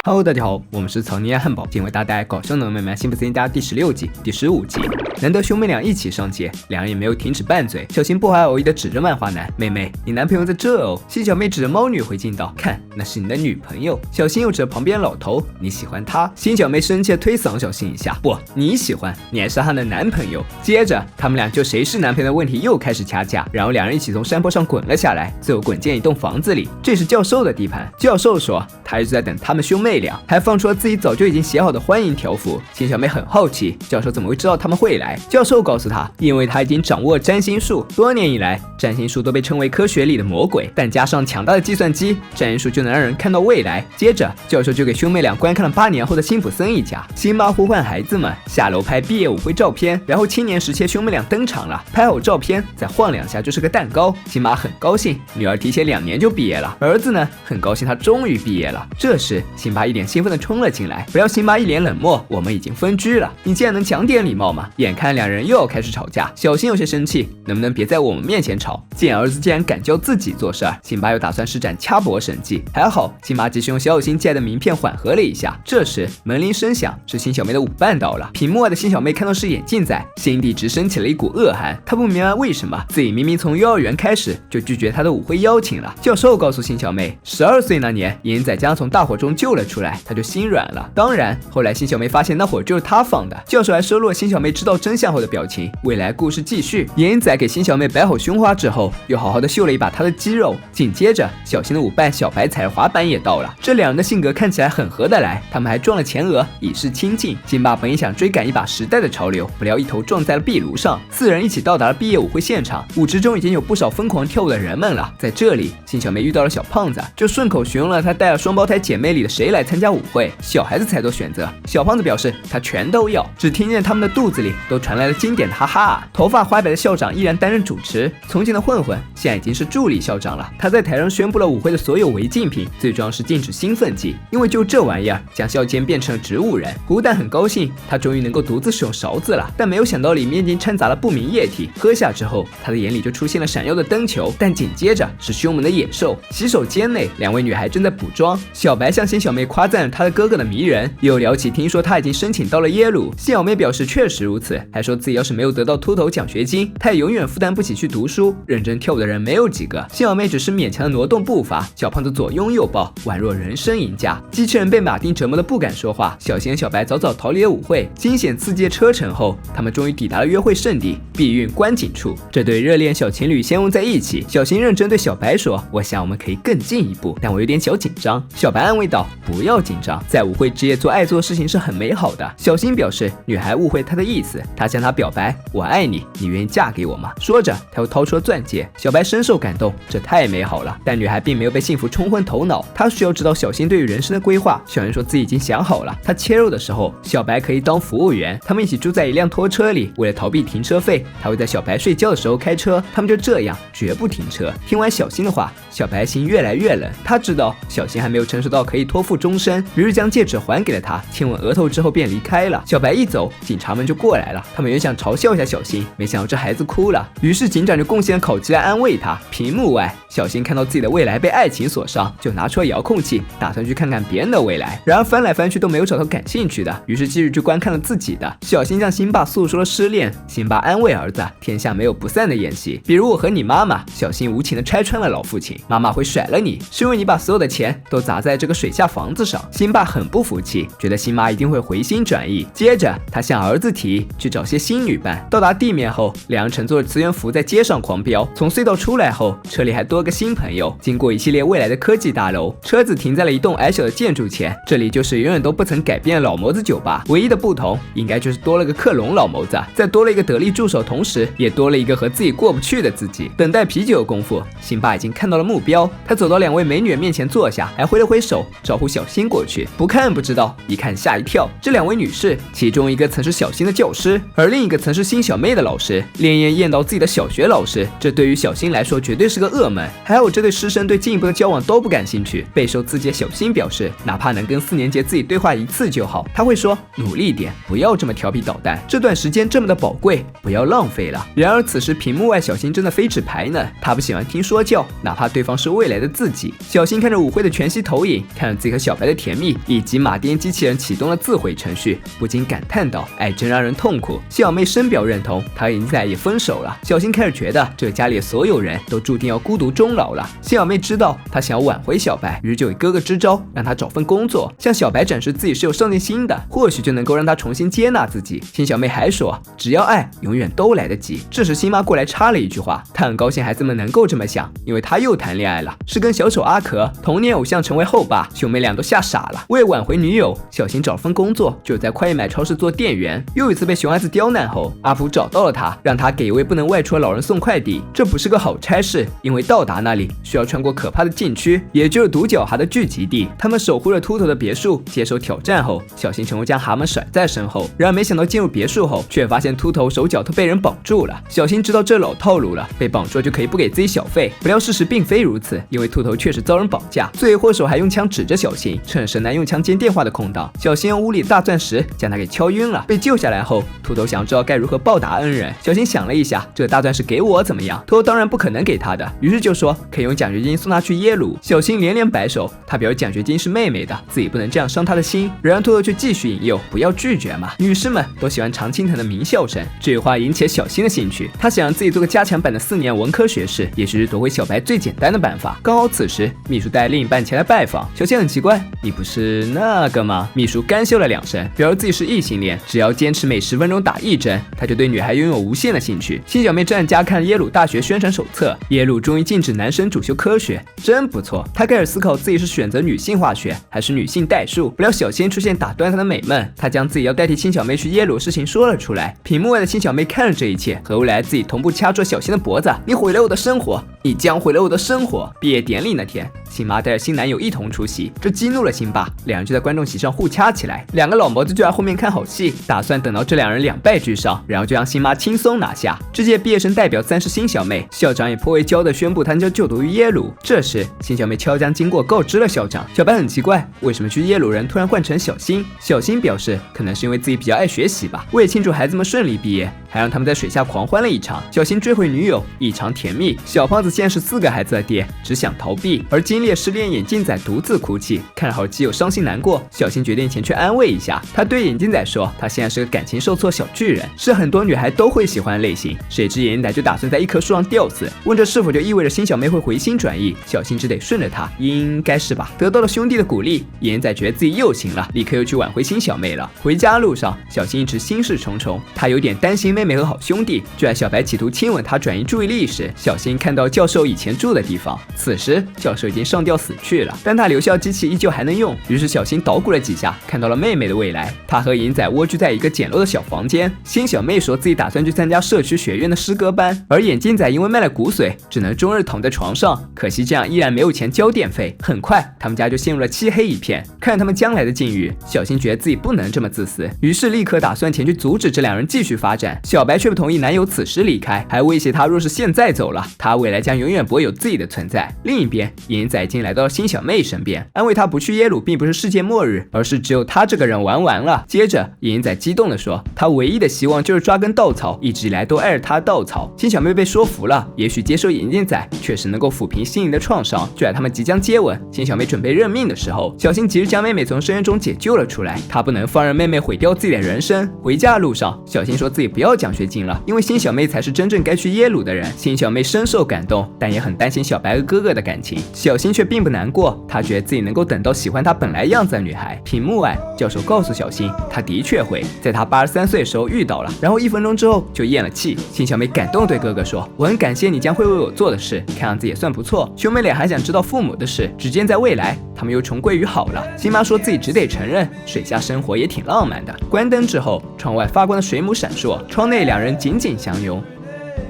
Hello， 大家好，我们是草泥汉堡，今天为大家带来搞笑能妹妹幸福3+第16集、第15集。难得兄妹俩一起上街，两人也没有停止拌嘴。小新不怀好意的指着漫画男：“妹妹，你男朋友在这哦。”新小妹指着猫女回敬道：“看，那是你的女朋友。”小新又指着旁边老头：“你喜欢他？”新小妹生气的推搡小新一下：“不，你喜欢，你还是她的男朋友。”接着，他们俩就谁是男朋友的问题又开始掐架，然后两人一起从山坡上滚了下来，最后滚进一栋房子里。这是教授的地盘。教授说，他一直在等他们兄妹俩，还放出了自己早就已经写好的欢迎条幅。新小妹很好奇，教授怎么会知道他们会来？教授告诉他，因为他已经掌握占星术，多年以来，占星术都被称为科学里的魔鬼，但加上强大的计算机，占星术就能让人看到未来。接着，教授就给兄妹俩观看了8年后的辛普森一家。辛巴呼唤孩子们下楼拍毕业舞会照片，然后青年时期兄妹俩登场了，拍好照片再晃2下就是个蛋糕。辛巴很高兴，女儿提前2年就毕业了，儿子呢很高兴他终于毕业了。这时，辛巴一脸兴奋地冲了进来，不料辛巴一脸冷漠：“我们已经分居了，你竟然能讲点礼貌吗？”眼看两人又要开始吵架，小新有些生气：“能不能别在我们面前吵？”见儿子竟然敢教自己做事儿，辛巴又打算施展掐脖神技。还好，辛巴及时用小新寄来的名片缓和了一下。这时门铃声响，是新小妹的舞伴到了。屏幕外的新小妹看到是眼镜仔，心底直升起了一股恶寒。她不明白为什么自己明明从幼儿园开始就拒绝她的舞会邀请了。教授告诉新小妹，12岁那年，眼镜仔将她从大火中救了出来，她就心软了。当然，后来新小妹发现那火就是她放的。教授还收录了新小妹知道真相后的表情。未来故事继续，眼镜仔给新小妹摆好胸花之后，又好好的秀了一把她的肌肉。紧接着，小新的舞伴小白踩着滑板也到了。这两人的性格看起来很合得来，他们还撞了前额以示亲近。辛巴本意想追赶一把时代的潮流，不料一头撞在了壁炉上。4人一起到达了毕业舞会现场，舞池中已经有不少疯狂跳舞的人们了。在这里，新小妹遇到了小胖子，就顺口询问了他带了双胞胎姐妹里的谁来参加舞会。小孩子才做选择，小胖子表示他全都要。只听见他们的肚子里都传来了经典的哈哈。头发花白的校长依然担任主持，从前的混混现在已经是助理校长了。他在台上宣布了舞会的所有违禁品，最重要是禁止兴奋剂，因为就这玩意儿将校监变成了植物人。胡蛋很高兴，他终于能够独自使用勺子了，但没有想到里面已经掺杂了不明液体。喝下之后，他的眼里就出现了闪耀的灯球，但紧接着是凶猛的野兽。洗手间内，2位女孩正在补妆，小白向新小妹夸赞了她的哥哥的迷人，又聊起听说他已经申请到了耶鲁。新小妹表示确实如此，还说自己要是没有得到秃头奖学金，她也永远负担不起去读书。认真跳舞的人没有几个，新小妹只是勉强的挪动步伐，小胖子左拥右抱，宛若人生赢家。机器人被马丁折磨的不敢说话，小新和小白早早逃离了舞会。惊险刺激的车程后，他们终于抵达了约会圣地避孕观景处。这对热恋小情侣先拥在一起，小新认真对小白说：“我想我们可以更进一步，但我有点小紧张。”小白安慰道：“不要紧张，在舞会之夜做爱做的事情是很美好的。”小新表示女孩误会他的意思，他向她表白：“我爱你，你愿意嫁给我吗？”说着，他又掏出了钻戒。小白深受感动，这太美好了。但女孩并没有被幸福冲昏头脑，她需要知道小新对于人生的规划。小新说自己已经想好了，他切肉的时候，小白可以当服务员，他们一起住在一辆拖车里。为了逃避停车费，他会在小白睡觉的时候开车，他们就这样绝不停车。听完小新的话，小白心越来越冷，他知道小新还没有成熟到可以托付终身，于是将戒指还给了他，亲吻额头之后便离开了。小白一走，警察们就过来了，他们原想嘲笑一下小新，没想到这孩子哭了，于是警长就贡献了烤鸡来安慰他。屏幕外，小新看到自己的未来被爱情所伤，就拿出了遥控器，打算去看看别人的未来。然而翻来翻去都没有找到感兴趣的，于是继续去观看了自己的。小新向辛巴诉说了失恋，辛巴安慰儿子：“天下没有不散的宴席，比如我和你妈妈。”小新无情地拆穿了老父亲：“妈妈会甩了你，是因为你把所有的钱都砸在这个水下房子上。”辛巴很不服气，觉得辛妈一定会回心转意。接着，他向儿子提议去找些新女伴。到达地面后，两人乘坐着磁悬浮在街上狂飙。从隧道出来后，车里还多个新朋友。经过一系列未来的科技大楼，车子停在了一栋矮小的建筑前。这里就是永远都不曾改变的老谋子酒吧，唯一的不同应该就是多了个克隆老谋子，在多了一个得力助手，同时也多了一个和自己过不去的自己。等待啤酒的功夫，辛巴已经看到了目标，他走到2位美女面前坐下，还挥了挥手招呼小新过去。不看不知道，一看吓一跳，这2位女士，其中一个曾是小新的教师，师，而另一个曾是辛小妹的老师，恋厌到自己的小学老师，这对于小新来说绝对是个噩梦。还有这对师生对进一步的交往都不感兴趣。备受刺激的小新表示，哪怕能跟4年级自己对话一次就好。他会说，努力一点，不要这么调皮捣蛋，这段时间这么的宝贵，不要浪费了。然而此时屏幕外小新真的飞纸牌呢，他不喜欢听说教，哪怕对方是未来的自己。小新看着舞会的全息投影，看着自己和小白的甜蜜，以及马甸机器人启动了自毁程序，不禁感叹道，爱真让人痛苦。小妹深表认同，她和银仔也分手了。小新开始觉得这家里的所有人都注定要孤独终老了。小妹知道她想要挽回小白，于是就以哥哥支招，让他找份工作，向小白展示自己是有上进心的，或许就能够让他重新接纳自己。新小妹还说，只要爱，永远都来得及。这时新妈过来插了一句话，她很高兴孩子们能够这么想，因为她又谈恋爱了，是跟小丑阿壳，童年偶像成为后爸，兄妹俩都吓傻了。为了挽回女友，小新找了份工作，就在快易买超市做店员。又一次被熊孩子刁难后，阿福找到了他，让他给一位不能外出的老人送快递。这不是个好差事，因为到达那里需要穿过可怕的禁区，也就是独角蛤的聚集地。他们守护着秃头的别墅，接受挑战后，小新成功将蛤蟆甩在身后。然而没想到进入别墅后，却发现秃头手脚都被人绑住了。小新知道这老套路了，被绑住就可以不给自己小费。不料事实并非如此，因为秃头确实遭人绑架，罪魁祸首还用枪指着小新。趁神男用枪接电话的空档，小新用屋里大钻石将他给敲晕了。被救下来后，秃头想知道该如何报答恩人。小新想了一下，这大钻石给我怎么样？秃头当然不可能给他的，于是就说可以用奖学金送他去耶鲁。小新连连摆手，他表示奖学金是妹妹的，自己不能这样伤他的心。然而秃头却继续引诱，不要拒绝嘛，女士们都喜欢常青藤的鸣笑声。这句话引起了小新的兴趣，他想让自己做个加强版的4年文科学士，也许是夺回小白最简单的办法。刚好此时秘书带另一半前来拜访，小新很奇怪，你不是那个吗？秘书干笑了2声，表示自己是异性恋，只要坚持每10分钟打1针，他就对女孩拥有无限的兴趣。新小妹正在家看耶鲁大学宣传手册，耶鲁终于禁止男生主修科学，真不错。他开始思考自己是选择女性化学还是女性代数，不料小新出现打断他的美梦，他将自己要代替新小妹去耶鲁的事情说了出来。屏幕外的新小妹看着这一切，和未来自己同步掐住小新的脖子，你毁了我的生活，你将毁了我的生活。毕业典礼那天，新妈带着新男友一同出席，这激怒了新爸，2人就在观众席上互掐起来。2个老毛子就在后面看好戏，打算等到这2人两败俱伤，然后就让新妈轻松拿下。这届毕业生代表3是新小妹，校长也颇为骄傲地宣布她将就读于耶鲁。这时新小妹悄将经过告知了校长，小白很奇怪，为什么去耶鲁人突然换成小新？小新表示，可能是因为自己比较爱学习吧。为了庆祝孩子们顺利毕业，还让他们在水下狂欢了一场。小新追回女友，异常甜蜜。小胖子现在是4个孩子的爹，只想逃避，而经历了失恋眼镜仔独自哭泣，看着好基友伤心难过，小新决定前去安慰一下。他对眼镜仔说，他现在是个感情受挫小巨人，是很多女孩都会喜欢的类型。谁知眼镜仔就打算在一棵树上吊死，问这是否就意味着新小妹会回心转意？小新只得顺着他，应该是吧。得到了兄弟的鼓励，眼镜仔觉得自己又行了，立刻又去挽回新小妹了。回家路上，小新一直心事重重，他有点担心妹妹和好兄弟。就在小白企图亲吻他转移注意力时，小新看到教授以前住的地方。此时教授已经上吊死去了，但他留校机器依旧还能用。于是小新捣鼓了几下，看到了妹妹的未来。他和银仔蜗居在一个简陋的小房间。新小妹说自己打算去参加社区学院的诗歌班，而眼镜仔因为卖了骨髓，只能终日躺在床上。可惜这样依然没有钱交电费。很快他们家就陷入了漆黑一片。看着他们将来的境遇，小新觉得自己不能这么自私，于是立刻打算前去阻止这2人继续发展。小白却不同意男友此时离开，还威胁他若是现在走了，他未来将永远不会有自己的存在。另一边，银仔已经来到了新小妹身边，安慰她不去耶鲁并不是世界末日，而是只有他这个人玩完了。接着银仔激动地说，他唯一的希望就是抓根稻草，一直以来都爱着他的稻草。新小妹被说服了，也许接受眼镜仔确实能够抚平心灵的创伤。就在他们即将接吻，新小妹准备认命的时候，小新及时将妹妹从深渊中解救了出来。他不能放任妹妹毁掉自己的人生。回家的路上，小新说自己不要奖学金了，因为新小妹才是真正该去耶鲁的人。新小妹深受感动，但也很担心小白和哥哥的感情。小新却并不难过，他觉得自己能够等到喜欢他本来样子的女孩。屏幕外，教授告诉小新，他的确会在他83岁的时候遇到了，然后1分钟之后就咽了气。新小妹感动对哥哥说，我很感谢你将会为我做的事，看样子也算不错。兄妹俩还想知道父母的事，只见在未来他们又重归于好了。新妈说自己只得承认，水下生活也挺浪漫的。关灯之后，窗外发光的水母闪烁，窗内2人紧紧相拥。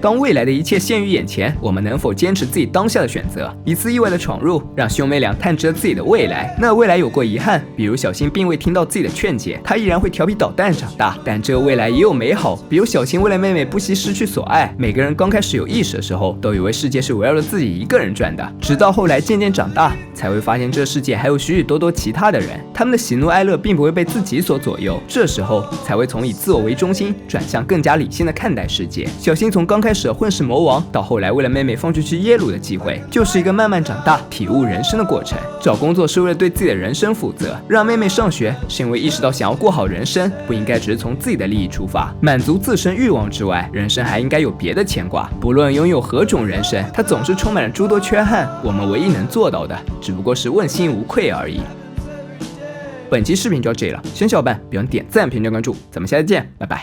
当未来的一切现于眼前，我们能否坚持自己当下的选择？一次意外的闯入，让兄妹俩探知了自己的未来。那未来有过遗憾，比如小新并未听到自己的劝解，他依然会调皮捣蛋长大。但这个未来也有美好，比如小新为了妹妹不惜失去所爱。每个人刚开始有意识的时候，都以为世界是围绕着自己一个人转的，直到后来渐渐长大，才会发现这世界还有许许多多其他的人，他们的喜怒哀乐并不会被自己所左右。这时候才会从以自我为中心，转向更加理性的看待世界。小新从刚开始的混世魔王，到后来为了妹妹放弃去耶鲁的机会，就是一个慢慢长大、体悟人生的过程。找工作是为了对自己的人生负责，让妹妹上学是因为意识到想要过好人生，不应该只是从自己的利益出发，满足自身欲望之外，人生还应该有别的牵挂。不论拥有何种人生，它总是充满了诸多缺憾，我们唯一能做到的，只不过是问心无愧而已。本期视频就到这里了，喜欢小伙伴别忘点赞、评论、关注，咱们下次见，拜拜。